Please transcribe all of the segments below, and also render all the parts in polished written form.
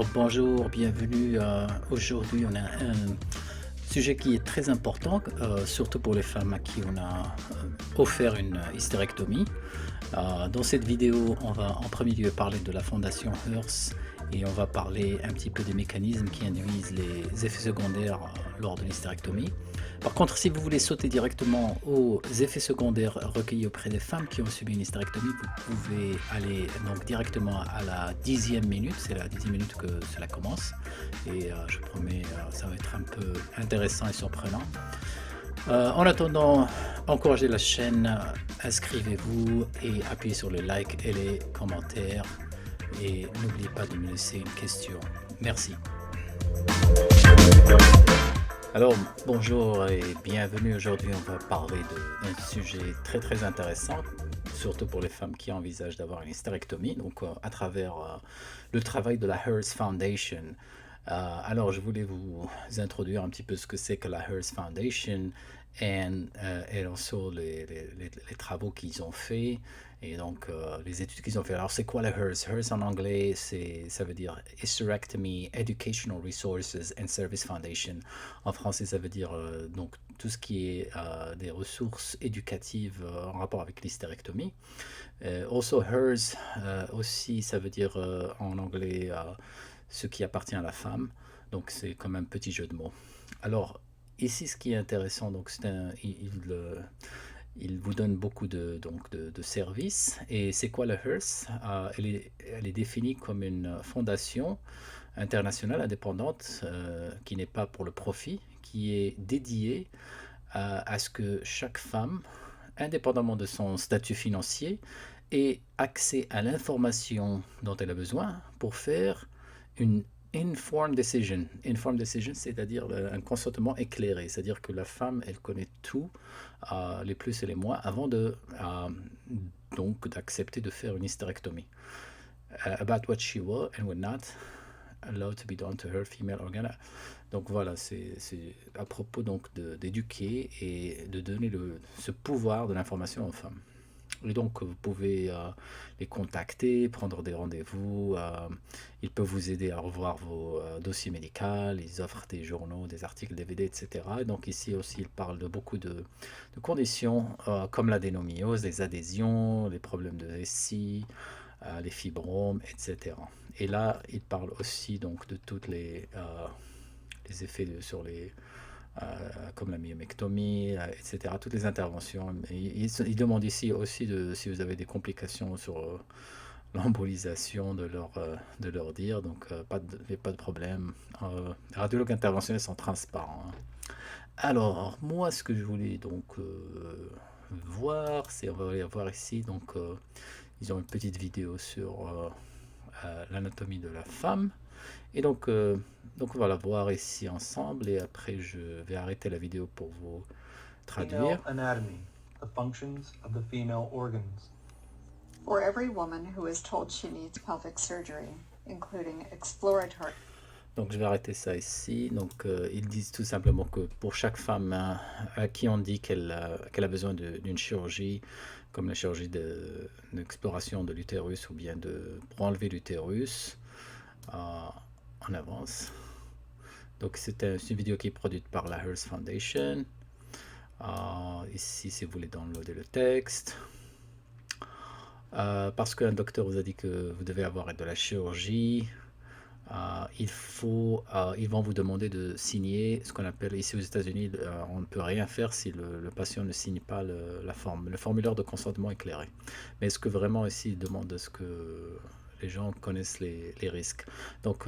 Alors bonjour, bienvenue. Aujourd'hui, on a un sujet qui est très important, surtout pour les femmes à qui on a offert une hystérectomie. Dans cette vidéo, on va en premier lieu parler de la fondation Hearst et on va parler un petit peu des mécanismes qui induisent les effets secondaires lors de l'hystérectomie. Par contre, si vous voulez sauter directement aux effets secondaires recueillis auprès des femmes qui ont subi une hystérectomie, vous pouvez aller donc directement à la 10e minute. C'est la 10e minute que cela commence. Et je promets, ça va être un peu intéressant et surprenant. En attendant, encouragez la chaîne, inscrivez-vous et appuyez sur le like et les commentaires. Et n'oubliez pas de me laisser une question. Merci. Alors, bonjour et bienvenue. Aujourd'hui, on va parler d'un sujet très intéressant, surtout pour les femmes qui envisagent d'avoir une hystérectomie, donc à travers le travail de la Hearst Foundation. Alors, je voulais vous introduire un petit peu ce que c'est que la Hearst Foundation et aussi les travaux qu'ils ont fait et donc les études qu'ils ont fait. Alors, c'est quoi la Hearst? Hearst en anglais, ça veut dire Hysterectomy Educational Resources and Service Foundation. En français, ça veut dire donc tout ce qui est des ressources éducatives en rapport avec l'hystérectomie. Also, Hers, aussi, ça veut dire en anglais ce qui appartient à la femme. Donc, c'est comme un petit jeu de mots. Alors, ici, ce qui est intéressant, donc, il vous donne beaucoup de services. Et c'est quoi la Hearst? Elle est définie comme une fondation internationale indépendante qui n'est pas pour le profit, qui est dédiée à ce que chaque femme, indépendamment de son statut financier, ait accès à l'information dont elle a besoin pour faire une informed decision. Informed decision, c'est-à-dire un consentement éclairé, c'est-à-dire que la femme, elle connaît tout, les plus et les moins, avant donc d'accepter de faire une hystérectomie. About what she will and will not allowed to be done to her female organ. Donc voilà, c'est à propos donc d'éduquer et de donner ce pouvoir de l'information aux femmes. Et donc, vous pouvez les contacter, prendre des rendez-vous. Ils peuvent vous aider à revoir vos dossiers médicaux. Ils offrent des journaux, des articles DVD, etc. Et donc, ici aussi, ils parlent de beaucoup de conditions comme l'adénomiose, les adhésions, les problèmes de SI, les fibromes, etc. Et là, ils parlent aussi donc de tous les effets sur les comme la myomectomie, etc. Toutes les interventions. Ils demandent ici aussi si vous avez des complications sur l'embolisation de leur dire, donc pas de problème. Les radiologues interventionnels sont transparents. Alors, moi, ce que je voulais donc voir, c'est, on va voir ici, donc ils ont une petite vidéo sur l'anatomie de la femme. Et donc on va la voir ici ensemble et après je vais arrêter la vidéo pour vous traduire. Female anatomy, the functions of the female organs. For every woman who is told she needs pelvic surgery, including exploratory. Donc je vais arrêter ça ici. Donc ils disent tout simplement que pour chaque femme à qui on dit qu'elle a besoin d'une chirurgie, comme la chirurgie d'exploration de l'utérus ou bien pour enlever l'utérus, en avance. Donc c'est une vidéo qui est produite par la Hearst Foundation. Ici, si vous voulez downloader le texte. Parce qu'un docteur vous a dit que vous devez avoir de la chirurgie, ils vont vous demander de signer ce qu'on appelle ici aux États-Unis, on ne peut rien faire si le patient ne signe pas le formulaire de consentement éclairé. Mais est-ce que vraiment ici ils demandent ce que les gens connaissent les risques? Donc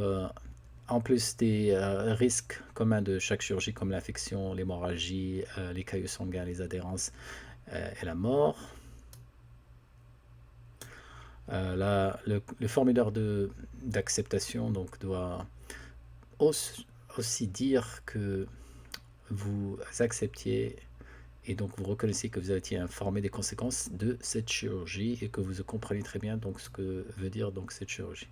en plus des risques communs de chaque chirurgie comme l'infection, l'hémorragie, les caillots sanguins, les adhérences et la mort. Le formulaire d'acceptation donc doit aussi dire que vous acceptiez et donc vous reconnaissez que vous avez été informé des conséquences de cette chirurgie et que vous comprenez très bien donc ce que veut dire donc cette chirurgie.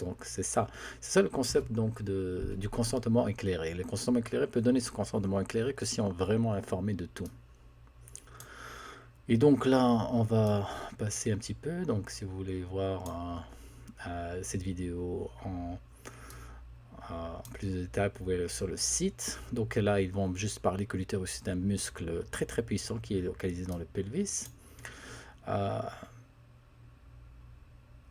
Donc c'est ça le concept donc du consentement éclairé. Le consentement éclairé peut donner ce consentement éclairé que si on est vraiment informé de tout. Et donc là, on va passer un petit peu. Donc si vous voulez voir cette vidéo plus de détails, vous pouvez aller sur le site. Donc là, ils vont juste parler que l'utérus est un muscle très très puissant qui est localisé dans le pelvis.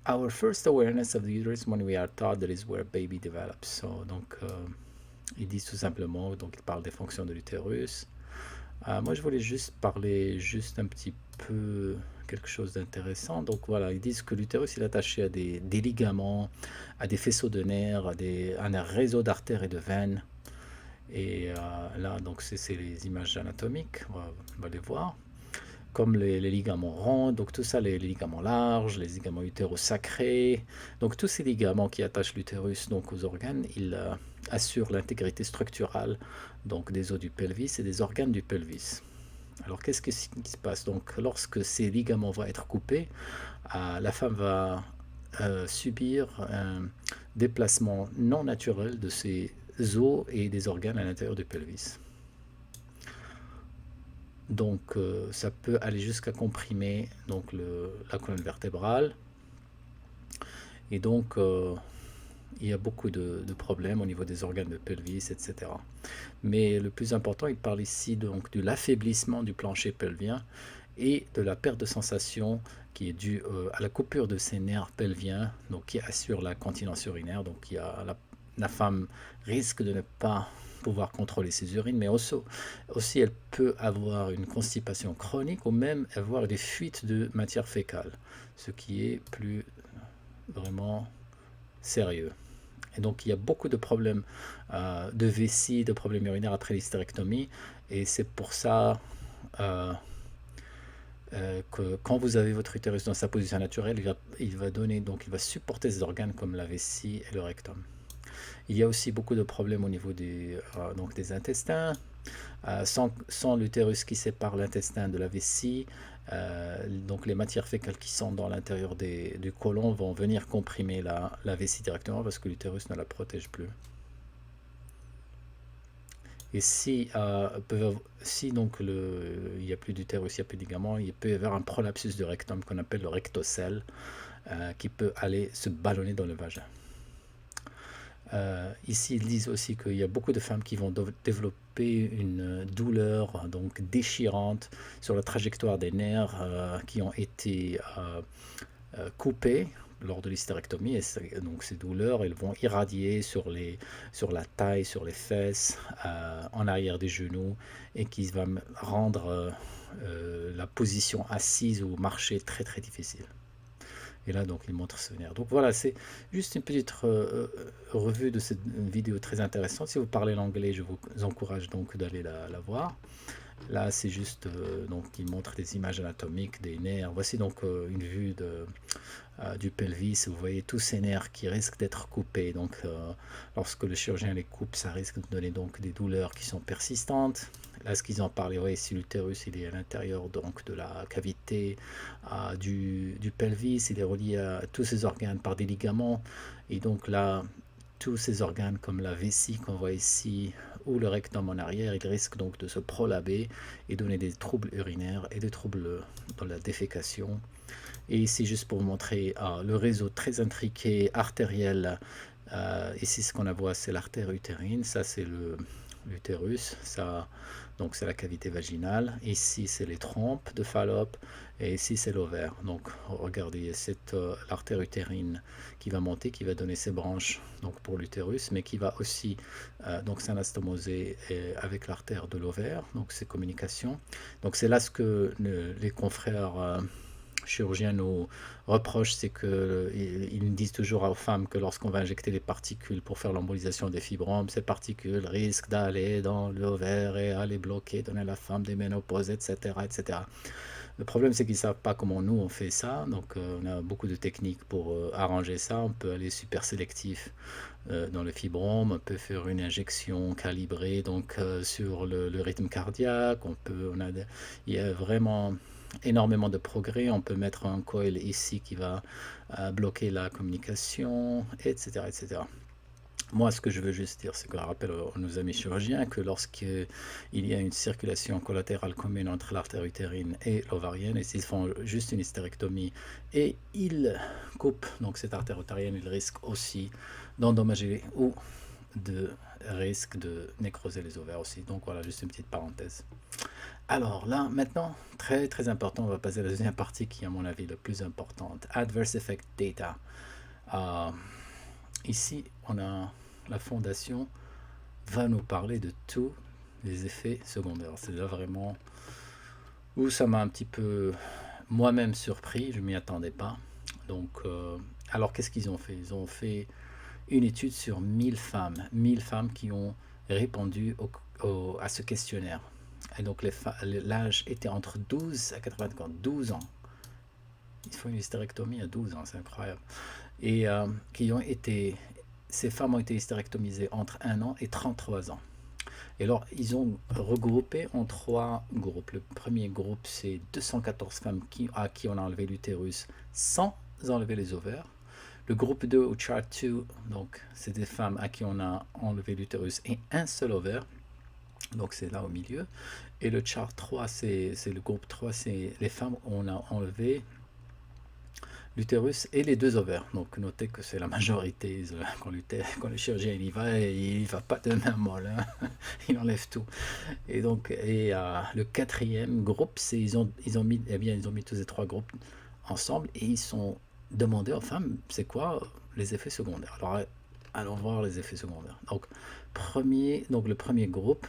Our first awareness of the uterus when we are taught that is where baby develops. So, donc, ils disent tout simplement, donc ils parlent des fonctions de l'utérus. Moi, je voulais juste parler juste un petit peu quelque chose d'intéressant. Donc voilà, ils disent que l'utérus est attaché à des ligaments, à des faisceaux de nerfs, à un réseau d'artères et de veines. Et là, donc c'est les images anatomiques, on va les voir. Comme les ligaments ronds, donc tout ça, les ligaments larges, les ligaments utérosacrés. Donc tous ces ligaments qui attachent l'utérus donc aux organes, ils assurent l'intégrité structurale donc des os du pelvis et des organes du pelvis. Alors qu'est-ce qui se passe? Donc lorsque ces ligaments vont être coupés, la femme va subir un déplacement non naturel de ces os et des organes à l'intérieur du pelvis. Donc ça peut aller jusqu'à comprimer donc la colonne vertébrale. Et donc il y a beaucoup de problèmes au niveau des organes de pelvis, etc. Mais le plus important, il parle ici donc de l'affaiblissement du plancher pelvien et de la perte de sensation qui est due à la coupure de ces nerfs pelviens, donc qui assure la continence urinaire. Donc il y a la femme risque de ne pas pouvoir contrôler ses urines, mais aussi elle peut avoir une constipation chronique ou même avoir des fuites de matière fécale, ce qui est plus vraiment sérieux. Et donc il y a beaucoup de problèmes de vessie, de problèmes urinaires après l'hystérectomie, et c'est pour ça que quand vous avez votre utérus dans sa position naturelle, il va supporter ces organes comme la vessie et le rectum. Il y a aussi beaucoup de problèmes au niveau des intestins. Sans l'utérus qui sépare l'intestin de la vessie, donc les matières fécales qui sont dans l'intérieur du côlon vont venir comprimer la vessie directement parce que l'utérus ne la protège plus. Et si donc il n'y a plus d'utérus, il n'y a plus de ligaments, il peut y avoir un prolapsus du rectum qu'on appelle le rectocèle qui peut aller se ballonner dans le vagin. Ici, ils disent aussi qu'il y a beaucoup de femmes qui vont développer une douleur donc déchirante sur la trajectoire des nerfs qui ont été coupés lors de l'hystérectomie. Et donc ces douleurs, elles vont irradier sur la taille, sur les fesses, en arrière des genoux, et qui va rendre la position assise ou marcher très très difficile. Et là, donc, il montre ce nerf. Donc voilà, c'est juste une petite revue de cette vidéo très intéressante. Si vous parlez l'anglais, je vous encourage donc d'aller la voir. Là, c'est juste, donc, il montre des images anatomiques des nerfs. Voici donc une vue du pelvis. Vous voyez tous ces nerfs qui risquent d'être coupés. Donc, lorsque le chirurgien les coupe, ça risque de donner donc des douleurs qui sont persistantes. Là, ce qu'ils en parlent, ouais, si l'utérus il est à l'intérieur donc de la cavité du pelvis, il est relié à tous ces organes par des ligaments. Et donc là, tous ces organes comme la vessie qu'on voit ici ou le rectum en arrière, ils risquent donc de se prolaber et donner des troubles urinaires et des troubles dans la défécation. Et ici, juste pour vous montrer le réseau très intriqué artériel. Ici, ce qu'on voit, c'est l'artère utérine. Ça, c'est l'utérus. Ça, donc, c'est la cavité vaginale. Ici, c'est les trompes de Fallope. Et ici, c'est l'ovaire. Donc, regardez, c'est l'artère utérine qui va monter, qui va donner ses branches donc pour l'utérus, mais qui va aussi donc s'anastomoser avec l'artère de l'ovaire. Donc, ces communications. Donc, c'est là ce que les confrères chirurgiens nous reprochent, c'est qu'ils disent toujours aux femmes que lorsqu'on va injecter des particules pour faire l'embolisation des fibromes, ces particules risquent d'aller dans l'ovaire et aller bloquer, donner à la femme des ménopauses, etc. etc. Le problème, c'est qu'ils ne savent pas comment nous on fait ça, donc on a beaucoup de techniques pour arranger ça. On peut aller super sélectif dans le fibrome, on peut faire une injection calibrée donc sur le rythme cardiaque, il y a vraiment énormément de progrès. On peut mettre un coil ici qui va bloquer la communication, etc., etc. Moi, ce que je veux juste dire, c'est que je rappelle à nos amis chirurgiens que lorsqu'il y a une circulation collatérale commune entre l'artère utérine et l'ovarienne, et s'ils font juste une hystérectomie et ils coupent donc cette artère utérienne, ils risquent aussi d'endommager ou de risque de nécroser les ovaires aussi. Donc voilà, juste une petite parenthèse. Alors là, maintenant, très très important, on va passer à la deuxième partie qui est à mon avis la plus importante. Adverse Effect Data. Ici, on a la fondation va nous parler de tous les effets secondaires. C'est là vraiment où ça m'a un petit peu moi-même surpris, je m'y attendais pas. Donc, alors qu'est-ce qu'ils ont fait? Ils ont fait une étude sur 1000 femmes qui ont répondu à ce questionnaire. Et donc l'âge était entre 12 à 12 ans. Ils font une hystérectomie à 12 ans, c'est incroyable. Et ces femmes ont été hystérectomisées entre 1 an et 33 ans. Et alors, ils ont regroupé en 3 groupes. Le premier groupe, c'est 214 femmes à qui on a enlevé l'utérus sans enlever les ovaires. Le groupe 2 au chart 2, donc c'est des femmes à qui on a enlevé l'utérus et un seul ovaire. Donc c'est là au milieu. Et le chart 3, c'est le groupe 3, c'est les femmes où on a enlevé l'utérus et les 2 ovaires. Donc notez que c'est la majorité. Quand le chirurgien il va pas de main molle, hein. Il enlève tout. Et donc le quatrième groupe, c'est ils ont mis tous les 3 groupes ensemble et ils sont demandés aux femmes c'est quoi les effets secondaires. Alors allons voir les effets secondaires. Donc le premier groupe,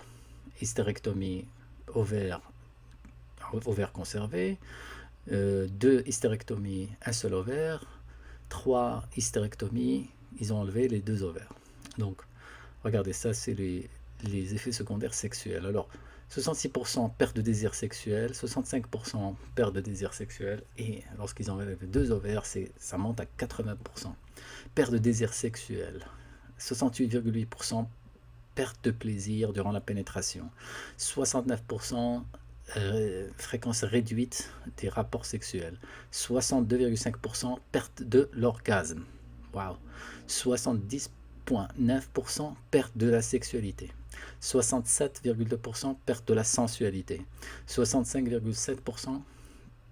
hystérectomie ovaire conservé. 2 hystérectomies, un seul ovaire. 3 hystérectomies, ils ont enlevé les 2 ovaires. Donc, regardez, ça, c'est les effets secondaires sexuels. Alors, 66% perte de désir sexuel, 65% perte de désir sexuel, et lorsqu'ils enlèvent les 2 ovaires, ça monte à 80%. Perte de désir sexuel, 68,8% perte de plaisir durant la pénétration, 69% fréquence réduite des rapports sexuels, 62,5% perte de l'orgasme, wow. 70,9% perte de la sexualité, 67,2% perte de la sensualité, 65,7%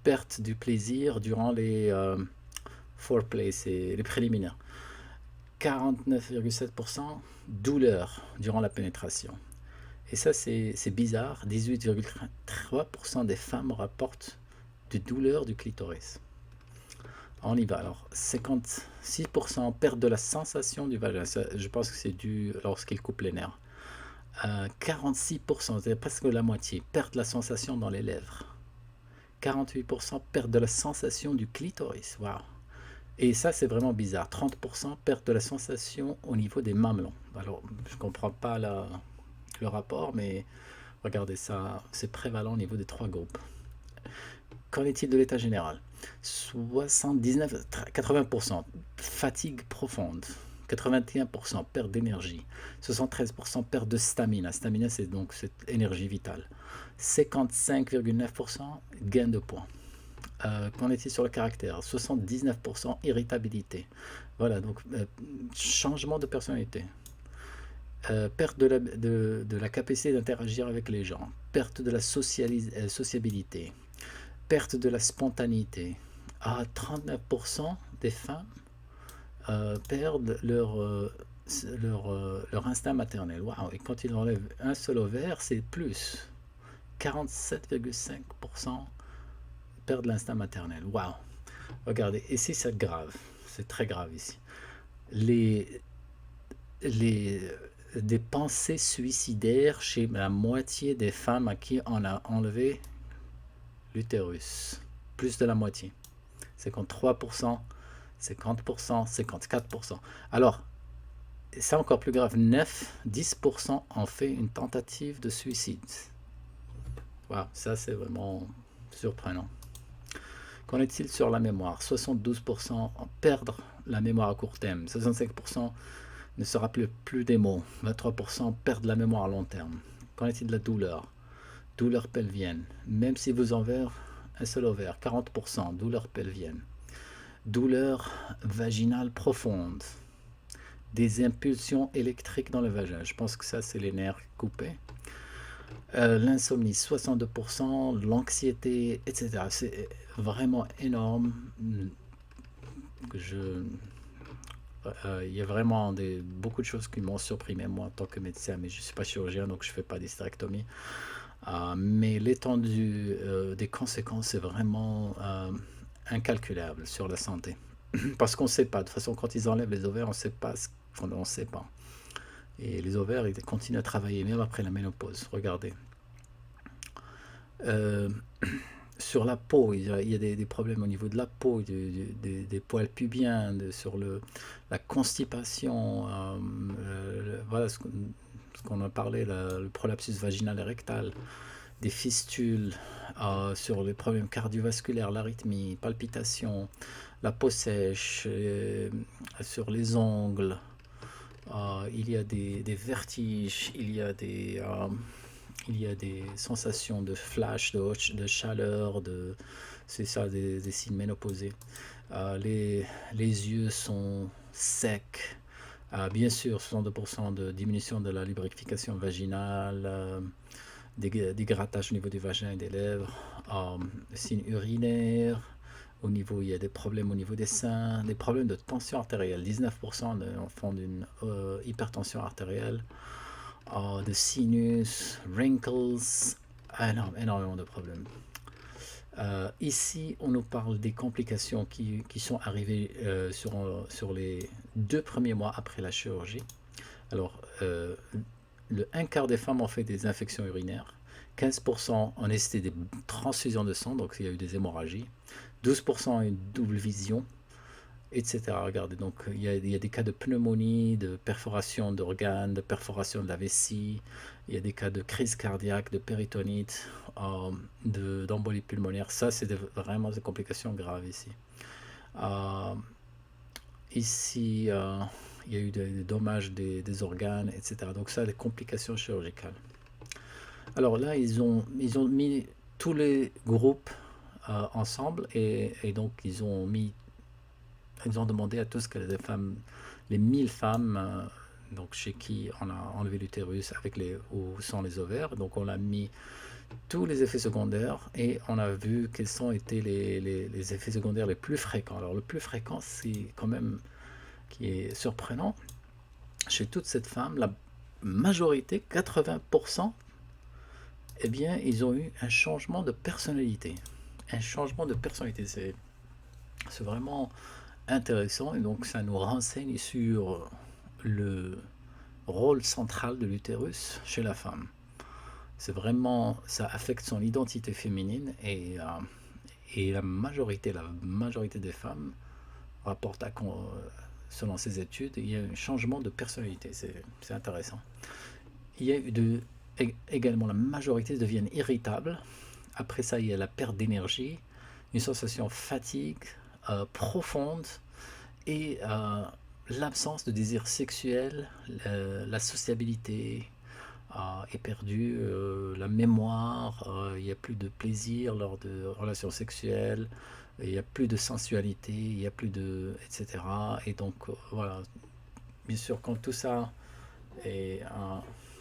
perte du plaisir durant les foreplay, c'est les préliminaires, 49,7% douleur durant la pénétration. Et ça, c'est bizarre. 18,3% des femmes rapportent des douleurs du clitoris. On y va. Alors, 56% perte de la sensation du vagin. Ça, je pense que c'est dû lorsqu'ils coupent les nerfs. 46%, c'est presque la moitié, perte de la sensation dans les lèvres. 48% perte de la sensation du clitoris. Waouh. Et ça, c'est vraiment bizarre. 30% perte de la sensation au niveau des mamelons. Alors, je ne comprends pas le rapport, mais regardez ça, c'est prévalent au niveau des 3 groupes. Qu'en est-il de l'état général? 80% fatigue profonde, 81% perte d'énergie, 73% perte de stamina. Stamina, c'est donc cette énergie vitale. 55,9% gain de poids. Qu'en est-il sur le caractère? 79% irritabilité. Voilà, donc changement de personnalité. Perte de la capacité d'interagir avec les gens, perte de la sociabilité, perte de la spontanéité. 39% des femmes perdent leur instinct maternel. Wow. Et quand ils enlèvent un seul ovaire, c'est plus. 47,5% perdent l'instinct maternel. Wow. Regardez, ici c'est grave. C'est très grave ici. Des pensées suicidaires chez la moitié des femmes à qui on a enlevé l'utérus. Plus de la moitié. 53%, 50%, 54%. Alors, c'est encore plus grave, 10% ont fait une tentative de suicide. Wow, ça c'est vraiment surprenant. Qu'en est-il sur la mémoire? 72% perdre la mémoire à court terme, 65% ne se rappelle plus des mots, 23% perdent la mémoire à long terme. Qu'en est-il de la douleur? Douleur pelvienne, même si vous enlevez un seul ovaire, 40%, douleur pelvienne. Douleur vaginale profonde, des impulsions électriques dans le vagin, je pense que ça c'est les nerfs coupés. L'insomnie, 62%, l'anxiété, etc. C'est vraiment énorme. Il y a vraiment beaucoup de choses qui m'ont surpris, même moi en tant que médecin, mais je ne suis pas chirurgien, donc je ne fais pas d'hystérectomie. Mais l'étendue des conséquences est vraiment incalculable sur la santé. Parce qu'on ne sait pas. De toute façon, quand ils enlèvent les ovaires, on ne sait pas ce qu'on ne sait pas. Et les ovaires, ils continuent à travailler même après la ménopause. Regardez. Euh, Sur la peau, il y a des problèmes au niveau de la peau, des poils pubiens, sur la constipation, voilà ce qu'on a parlé, le prolapsus vaginal et rectal, des fistules, sur les problèmes cardiovasculaires, l'arythmie, palpitations, la peau sèche, sur les ongles, il y a des vertiges, il y a des sensations de flash, de chaleur, c'est ça, des signes ménopausés. Les yeux sont secs. Bien sûr, 62% de diminution de la lubrification vaginale, des grattages au niveau du vagin et des lèvres, signes urinaires. Il y a des problèmes au niveau des seins, des problèmes de tension artérielle. 19% font d'une hypertension artérielle, de sinus, wrinkles, énormément de problèmes. Ici, on nous parle des complications qui sont arrivées sur les 2 premiers mois après la chirurgie. Alors, un quart des femmes ont fait des infections urinaires, 15% ont nécessité des transfusions de sang, donc il y a eu des hémorragies, 12% ont eu une double vision, etc. Regardez, donc il y a des cas de pneumonie, de perforation d'organes, de perforation de la vessie, il y a des cas de crise cardiaque, de péritonite, d'embolie pulmonaire. Ça, c'est vraiment des complications graves ici. Ici, il y a eu des dommages des organes, etc. Donc ça, des complications chirurgicales. Alors là, ils ont mis tous les groupes ensemble et donc ils ont demandé à tous que les femmes, les 1000 femmes, donc chez qui on a enlevé l'utérus ou sans les ovaires, donc on a mis tous les effets secondaires et on a vu quels ont été les effets secondaires les plus fréquents. Alors le plus fréquent, c'est quand même qui est surprenant, chez toute cette femme, la majorité, 80%, eh bien, ils ont eu un changement de personnalité. Un changement de personnalité, c'est vraiment intéressant et donc ça nous renseigne sur le rôle central de l'utérus chez la femme. C'est vraiment, ça affecte son identité féminine et la majorité des femmes rapportent selon ces études, il y a un changement de personnalité, c'est intéressant. Il y a également la majorité deviennent irritables. Après ça, il y a la perte d'énergie, une sensation de fatigue profonde et l'absence de désir sexuel, la sociabilité est perdue, la mémoire, il n'y a plus de plaisir lors de relations sexuelles, il n'y a plus de sensualité, il n'y a plus de... etc. Et donc, voilà, bien sûr, quand tout ça est...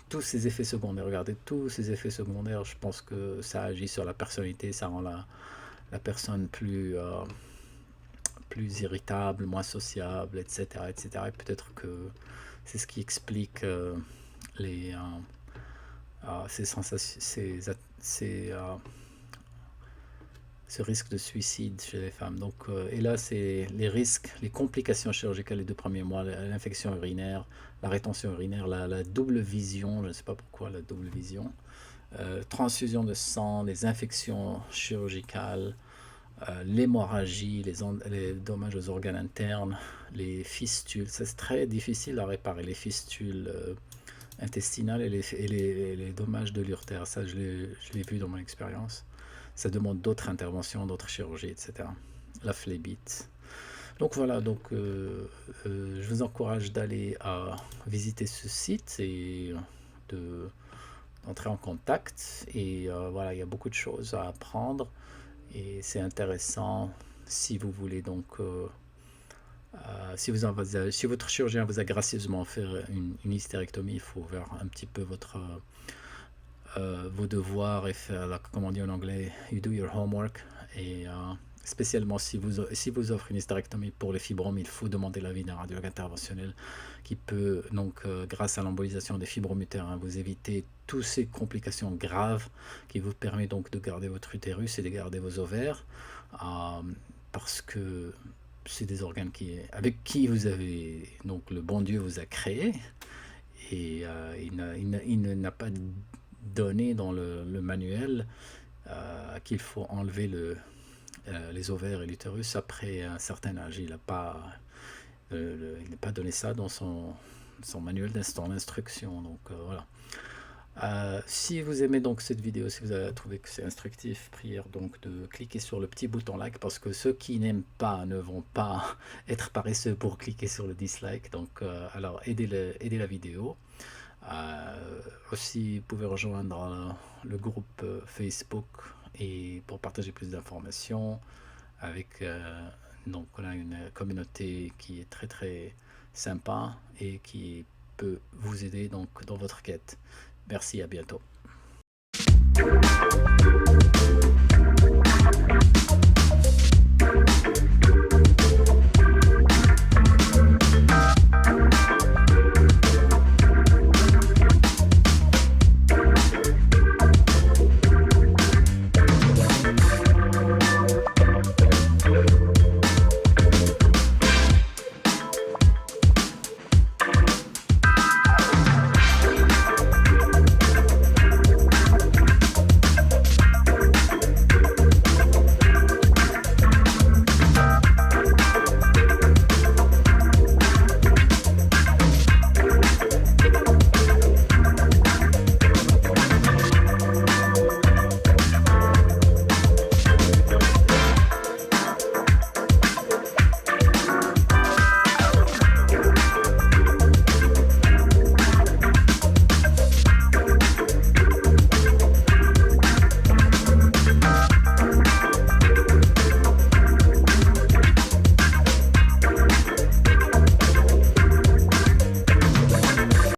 tous ces effets secondaires, regardez, tous ces effets secondaires, je pense que ça agit sur la personnalité, ça rend la personne plus irritable, moins sociable, etc. etc. Et peut-être que c'est ce qui explique ces sensations, ce risque de suicide chez les femmes. Donc, et là, c'est les risques, les complications chirurgicales les 2 premiers mois, l'infection urinaire, la rétention urinaire, la double vision, je ne sais pas pourquoi la double vision, transfusion de sang, les infections chirurgicales, l'hémorragie, les dommages aux organes internes, les fistules. C'est très difficile à réparer, les fistules intestinales et les dommages de l'urtère. Ça, je l'ai vu dans mon expérience. Ça demande d'autres interventions, d'autres chirurgies, etc. La phlébite. Donc voilà, je vous encourage d'aller visiter ce site et d'entrer en contact. Et voilà, il y a beaucoup de choses à apprendre. Et c'est intéressant si vous voulez donc, si votre chirurgien vous a gracieusement fait une hystérectomie, il faut faire un petit peu vos devoirs et faire, comme on dit en anglais, you do your homework. Et spécialement si vous offrez une hystérectomie pour les fibromes, il faut demander l'avis d'un radiologue interventionnel qui peut, donc, grâce à l'embolisation des fibromes utérins, vous éviter toutes ces complications graves qui vous permet donc de garder votre utérus et de garder vos ovaires, parce que c'est des organes avec qui vous avez, donc le bon Dieu vous a créé, et il n'a pas donné dans le manuel qu'il faut enlever les ovaires et l'utérus après un certain âge. Il n'a pas donné ça dans son manuel d'instruction. Donc voilà. Si vous aimez donc cette vidéo, si vous avez trouvé que c'est instructif, prière donc de cliquer sur le petit bouton like, parce que ceux qui n'aiment pas ne vont pas être paresseux pour cliquer sur le dislike. Donc alors aidez la vidéo. Aussi, vous pouvez rejoindre le groupe Facebook et pour partager plus d'informations avec donc on a une communauté qui est très très sympa et qui peut vous aider donc dans votre quête. Merci, à bientôt.